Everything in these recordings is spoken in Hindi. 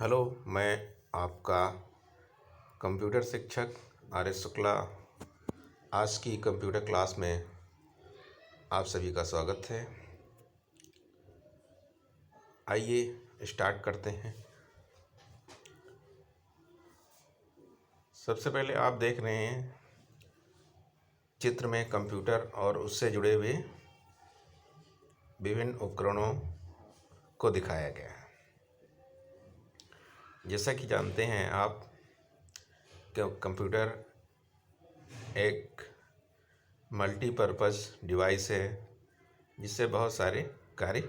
हेलो, मैं आपका कंप्यूटर शिक्षक आर.एस. शुक्ला। आज की कंप्यूटर क्लास में आप सभी का स्वागत है। आइए स्टार्ट करते हैं। सबसे पहले आप देख रहे हैं चित्र में कंप्यूटर और उससे जुड़े हुए विभिन्न उपकरणों को दिखाया गया है। जैसा कि जानते हैं आप कि कंप्यूटर एक मल्टीपर्पज़ डिवाइस है जिससे बहुत सारे कार्य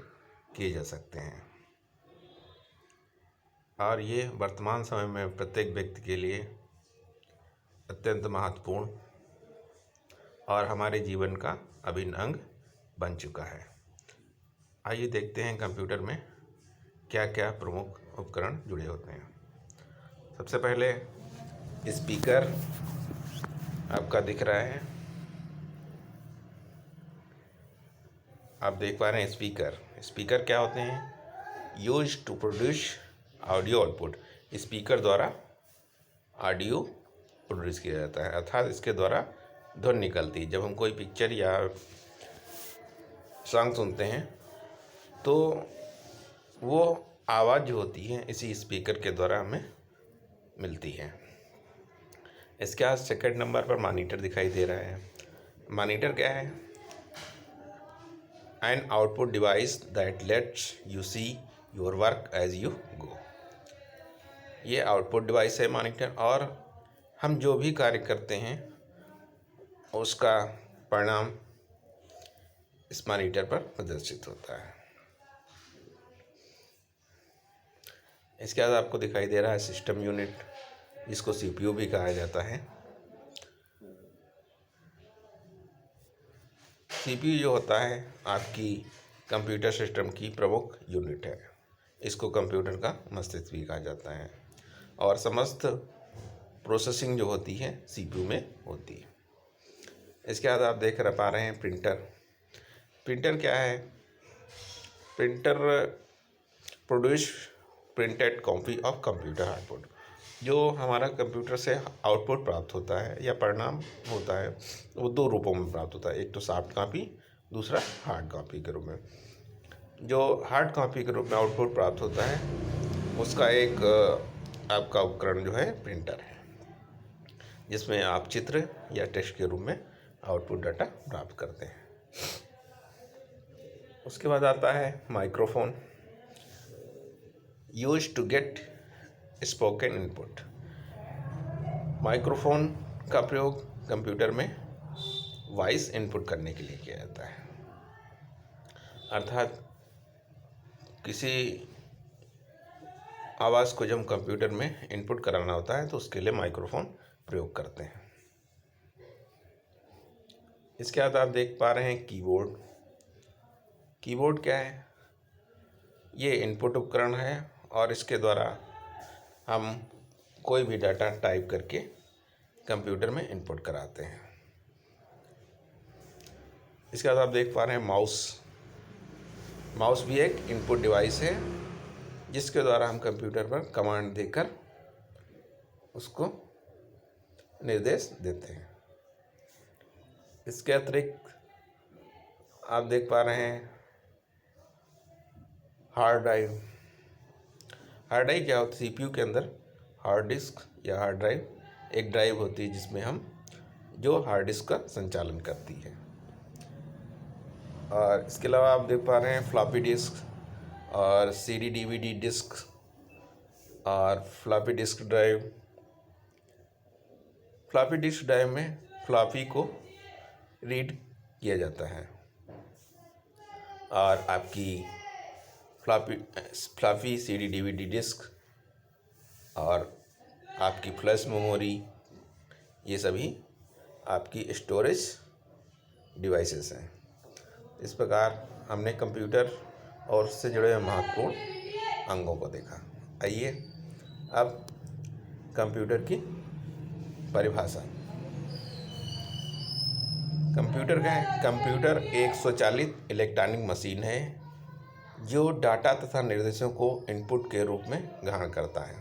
किए जा सकते हैं और ये वर्तमान समय में प्रत्येक व्यक्ति के लिए अत्यंत महत्वपूर्ण और हमारे जीवन का अभिन्न अंग बन चुका है। आइए देखते हैं कंप्यूटर में क्या क्या प्रमुख उपकरण जुड़े होते हैं। सबसे पहले स्पीकर आपका दिख रहा है। आप देख पा रहे हैं स्पीकर क्या होते हैं? Use to produce audio output. Speaker द्वारा ऑडियो प्रोड्यूस किया जाता है, अर्थात इसके द्वारा ध्वनि निकलती है। जब हम कोई पिक्चर या सॉन्ग सुनते हैं तो वो आवाज़ जो होती है इसी स्पीकर के द्वारा हमें मिलती है। इसके बाद सेकंड नंबर पर मॉनिटर दिखाई दे रहा है। मॉनिटर क्या है? An output device that lets you see your work as you go. ये आउटपुट डिवाइस है मॉनिटर, और हम जो भी कार्य करते हैं उसका परिणाम इस मॉनिटर पर प्रदर्शित होता है। इसके बाद आपको दिखाई दे रहा है सिस्टम यूनिट, जिसको सीपीयू भी कहा जाता है। सीपीयू जो होता है आपकी कंप्यूटर सिस्टम की प्रमुख यूनिट है। इसको कंप्यूटर का मस्तिष्क भी कहा जाता है और समस्त प्रोसेसिंग जो होती है सीपीयू में होती है। इसके बाद आप देख पा रहे हैं प्रिंटर क्या है? Printer produce printed copy of computer output. जो हमारा कंप्यूटर से आउटपुट प्राप्त होता है या परिणाम होता है वो दो रूपों में प्राप्त होता है। एक तो सॉफ्ट कॉपी, दूसरा हार्ड कॉपी के रूप में। जो हार्ड कॉपी के रूप में आउटपुट प्राप्त होता है उसका एक आपका उपकरण जो है प्रिंटर है, जिसमें आप चित्र या टेक्स्ट के रूप में आउटपुट डाटा प्राप्त करते हैं। उसके बाद आता है microphone, use to get spoken input. Microphone का प्रयोग कंप्यूटर में वॉइस इनपुट करने के लिए किया जाता है, अर्थात किसी आवाज़ को जब कंप्यूटर में इनपुट कराना होता है तो उसके लिए माइक्रोफोन प्रयोग करते हैं। इसके बाद आप देख पा रहे हैं कीबोर्ड क्या है? ये इनपुट उपकरण है और इसके द्वारा हम कोई भी डाटा टाइप करके कंप्यूटर में इनपुट कराते हैं। इसके बाद आप देख पा रहे हैं माउस भी एक इनपुट डिवाइस है, जिसके द्वारा हम कंप्यूटर पर कमांड देकर उसको निर्देश देते हैं। इसके अतिरिक्त आप देख पा रहे हैं हार्ड ड्राइव क्या होता है? सीपीयू के अंदर हार्ड डिस्क या हार्ड ड्राइव एक ड्राइव होती है जिसमें हम जो हार्ड डिस्क का संचालन करती है। और इसके अलावा आप देख पा रहे हैं फ्लॉपी डिस्क और सीडी डीवीडी डिस्क और floppy disk drive. Floppy disk drive में फ्लॉपी को रीड किया जाता है और आपकी फ्लॉपी सीडी डीवीडी डिस्क और आपकी फ्लैश मेमोरी, ये सभी आपकी स्टोरेज डिवाइसेस हैं। इस प्रकार हमने कंप्यूटर और उससे जुड़े महत्वपूर्ण अंगों को देखा। आइए अब कंप्यूटर की परिभाषा। कंप्यूटर क्या है? कंप्यूटर एक स्वचालित इलेक्ट्रॉनिक मशीन है जो डाटा तथा निर्देशों को इनपुट के रूप में ग्रहण करता है,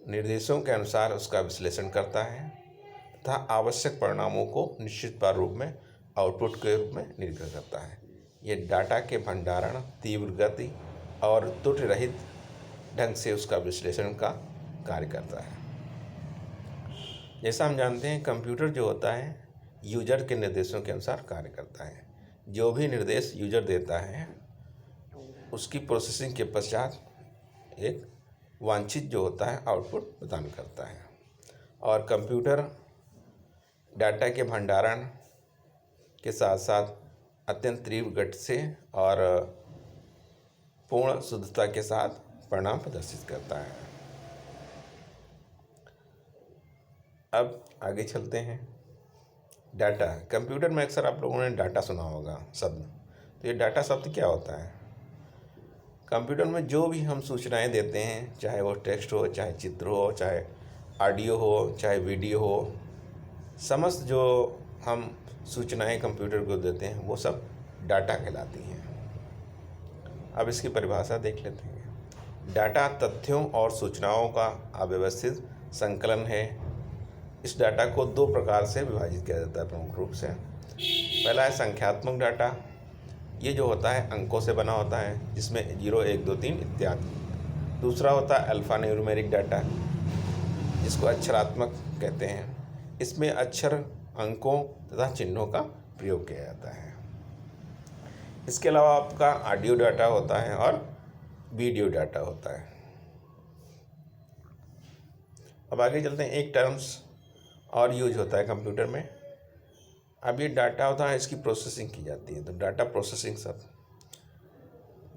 निर्देशों के अनुसार उसका विश्लेषण करता है तथा आवश्यक परिणामों को निश्चित प्रारूप में आउटपुट के रूप में निर्गत करता है। ये डाटा के भंडारण, तीव्र गति और त्रुटि रहित ढंग से उसका विश्लेषण का कार्य करता है। जैसा हम जानते हैं, कंप्यूटर जो होता है यूजर के निर्देशों के अनुसार कार्य करता है। जो भी निर्देश यूजर देता है उसकी प्रोसेसिंग के पश्चात एक वांछित जो होता है आउटपुट प्रदान करता है। और कंप्यूटर डाटा के भंडारण के साथ साथ अत्यंत तीव्र गति से और पूर्ण शुद्धता के साथ परिणाम प्रदर्शित करता है। अब आगे चलते हैं। डाटा, कंप्यूटर में अक्सर आप लोगों ने डाटा सुना होगा शब्द। तो ये डाटा शब्द क्या होता है? कंप्यूटर में जो भी हम सूचनाएं देते हैं, चाहे वो टेक्स्ट हो, चाहे चित्र हो, चाहे ऑडियो हो, चाहे वीडियो हो, समस्त जो हम सूचनाएं कंप्यूटर को देते हैं वो सब डाटा कहलाती हैं। अब इसकी परिभाषा देख लेते हैं। डाटा तथ्यों और सूचनाओं का अव्यवस्थित संकलन है। इस डाटा को दो प्रकार से विभाजित किया जाता है प्रमुख रूप से। पहला है संख्यात्मक डाटा। ये जो होता है अंकों से बना होता है, जिसमें 0, 1, 2, 3 इत्यादि। दूसरा होता है अल्फा न्यूमेरिक डाटा, जिसको अक्षरात्मक कहते हैं। इसमें अक्षर, अंकों तथा चिन्हों का प्रयोग किया जाता है। इसके अलावा आपका ऑडियो डाटा होता है और वीडियो डाटा होता है। अब आगे चलते हैं। एक टर्म्स और यूज होता है कंप्यूटर में। अब ये डाटा होता है, इसकी प्रोसेसिंग की जाती है, तो डाटा प्रोसेसिंग सब।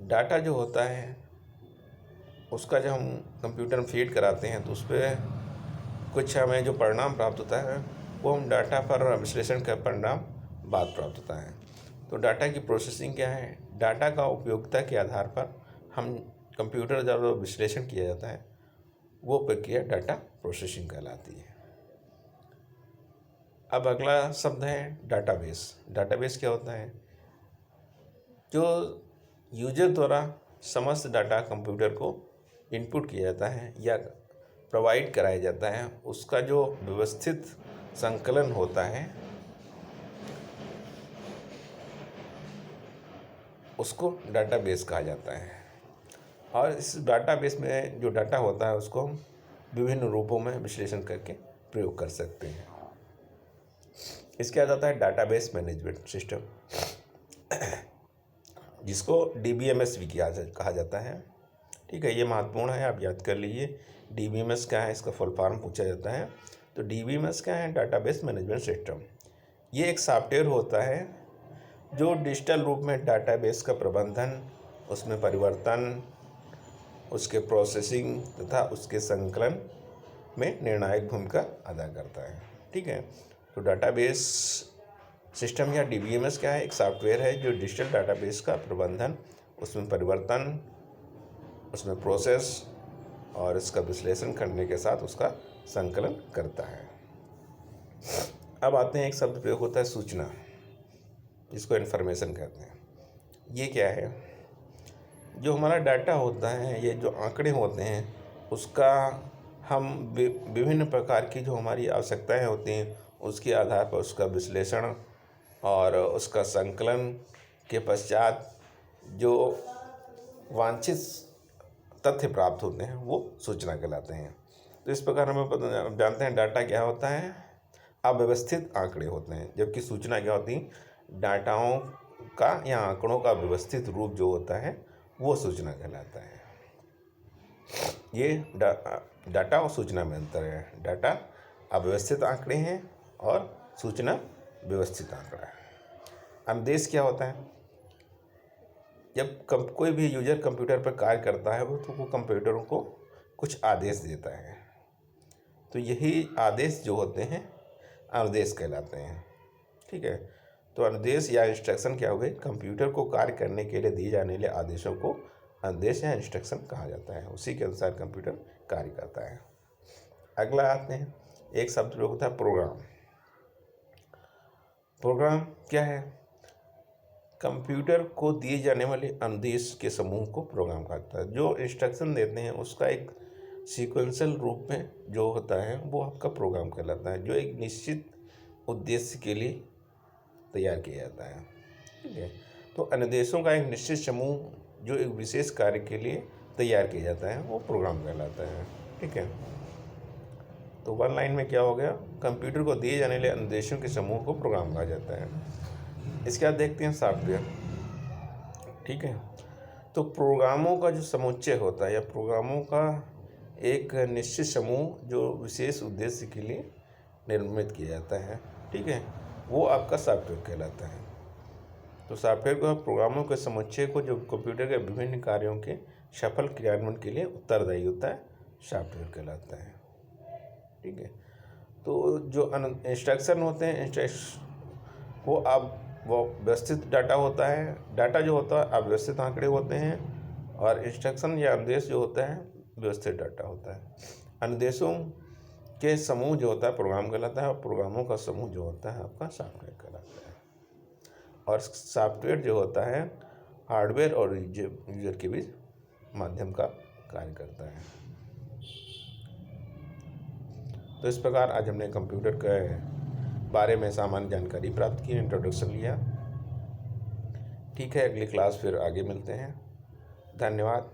डाटा जो होता है उसका जब हम कंप्यूटर में फीड कराते हैं तो उस पर कुछ हमें जो परिणाम प्राप्त होता है वो हम डाटा पर विश्लेषण का परिणाम बाद प्राप्त होता है। तो डाटा की प्रोसेसिंग क्या है? डाटा का उपयोगिता के आधार पर हम कंप्यूटर जब विश्लेषण किया जाता है वो प्रक्रिया डाटा प्रोसेसिंग कहलाती है। अब अगला शब्द है डाटाबेस। डाटाबेस क्या होता है? जो यूजर द्वारा समस्त डाटा कंप्यूटर को इनपुट किया जाता है या प्रोवाइड कराया जाता है, उसका जो व्यवस्थित संकलन होता है उसको डाटाबेस कहा जाता है। और इस डाटाबेस में जो डाटा होता है उसको हम विभिन्न रूपों में विश्लेषण करके प्रयोग कर सकते हैं। इसके आ जाता है डाटाबेस मैनेजमेंट सिस्टम, जिसको DBMS भी कहा जाता है। ठीक है, ये महत्वपूर्ण है, आप याद कर लीजिए। DBMS क्या है, इसका फुल फॉर्म पूछा जाता है। तो DBMS क्या है? Database management system. ये एक सॉफ्टवेयर होता है जो डिजिटल रूप में डाटाबेस का प्रबंधन, उसमें परिवर्तन, उसके प्रोसेसिंग तथा उसके संकलन में निर्णायक भूमिका अदा करता है। ठीक है, तो डाटाबेस सिस्टम या DBMS क्या है? एक सॉफ्टवेयर है जो डिजिटल डाटाबेस का प्रबंधन, उसमें परिवर्तन, उसमें प्रोसेस और इसका विश्लेषण करने के साथ उसका संकलन करता है। अब आते हैं, एक शब्द प्रयोग होता है सूचना, जिसको इन्फॉर्मेशन कहते हैं। ये क्या है? जो हमारा डाटा होता है, ये जो आंकड़े होते हैं, उसका हम विभिन्न प्रकार की जो हमारी आवश्यकताएं होती हैं उसके आधार पर उसका विश्लेषण और उसका संकलन के पश्चात जो वांछित तथ्य प्राप्त होते हैं वो सूचना कहलाते हैं। तो इस प्रकार हम जानते हैं डाटा क्या होता है? अव्यवस्थित आंकड़े होते हैं, जबकि सूचना क्या होती है? डाटाओं का या आंकड़ों का व्यवस्थित रूप जो होता है वो सूचना कहलाता है। ये डाटा और सूचना में अंतर है। डाटा अव्यवस्थित आंकड़े हैं और सूचना व्यवस्थित आंकड़ा है। अनुदेश क्या होता है? जब कोई भी यूजर कंप्यूटर पर कार्य करता है तो वो कंप्यूटर को कुछ आदेश देता है, तो यही आदेश जो होते हैं अनुदेश कहलाते हैं। ठीक है, तो अनुदेश या इंस्ट्रक्शन क्या हो गए? कंप्यूटर को कार्य करने के लिए दिए जाने वाले आदेशों को अनुदेश या इंस्ट्रक्शन कहा जाता है। उसी के अनुसार कंप्यूटर कार्य करता है। अगला आते हैं, एक शब्द प्रयोग होता है प्रोग्राम। प्रोग्राम क्या है? कंप्यूटर को दिए जाने वाले अनुदेश के समूह को प्रोग्राम कहता है। जो इंस्ट्रक्शन देते हैं उसका एक सीक्वेंशियल रूप में जो होता है वो आपका प्रोग्राम कहलाता है, जो एक निश्चित उद्देश्य के लिए तैयार किया जाता है। ठीक है, तो अनुदेशों का एक निश्चित समूह जो एक विशेष कार्य के लिए तैयार किया जाता है वो प्रोग्राम कहलाता है। ठीक है, तो वन लाइन में क्या हो गया, कंप्यूटर को दिए जाने वाले अनुदेशों के समूह को प्रोग्राम कहा जाता है। इसके बाद देखते हैं सॉफ्टवेयर। ठीक है, तो प्रोग्रामों का जो समुच्चय होता है या प्रोग्रामों का एक निश्चित समूह जो विशेष उद्देश्य के लिए निर्मित किया जाता है, ठीक है, वो आपका सॉफ्टवेयर कहलाता है। तो सॉफ्टवेयर को प्रोग्रामों के समुच्चय को जो कंप्यूटर के विभिन्न कार्यों के सफल क्रियान्वयन के लिए उत्तरदायी होता है, सॉफ्टवेयर कहलाता है। ठीक है, तो जो इंस्ट्रक्शन होते हैं, वो व्यवस्थित डाटा होता है। डाटा जो होता है अव्यवस्थित आंकड़े होते हैं, और इंस्ट्रक्शन या अनुदेश जो होता है व्यवस्थित डाटा होता है। अनुदेशों के समूह जो होता है प्रोग्राम कहलाता है, और प्रोग्रामों का समूह जो होता है आपका सॉफ्टवेयर कहलाता है। और सॉफ्टवेयर जो होता है हार्डवेयर और यूजर के बीच माध्यम का कार्य करता है। तो इस प्रकार आज हमने कंप्यूटर के बारे में सामान्य जानकारी प्राप्त की, इंट्रोडक्शन लिया। ठीक है, अगली क्लास फिर आगे मिलते हैं। धन्यवाद।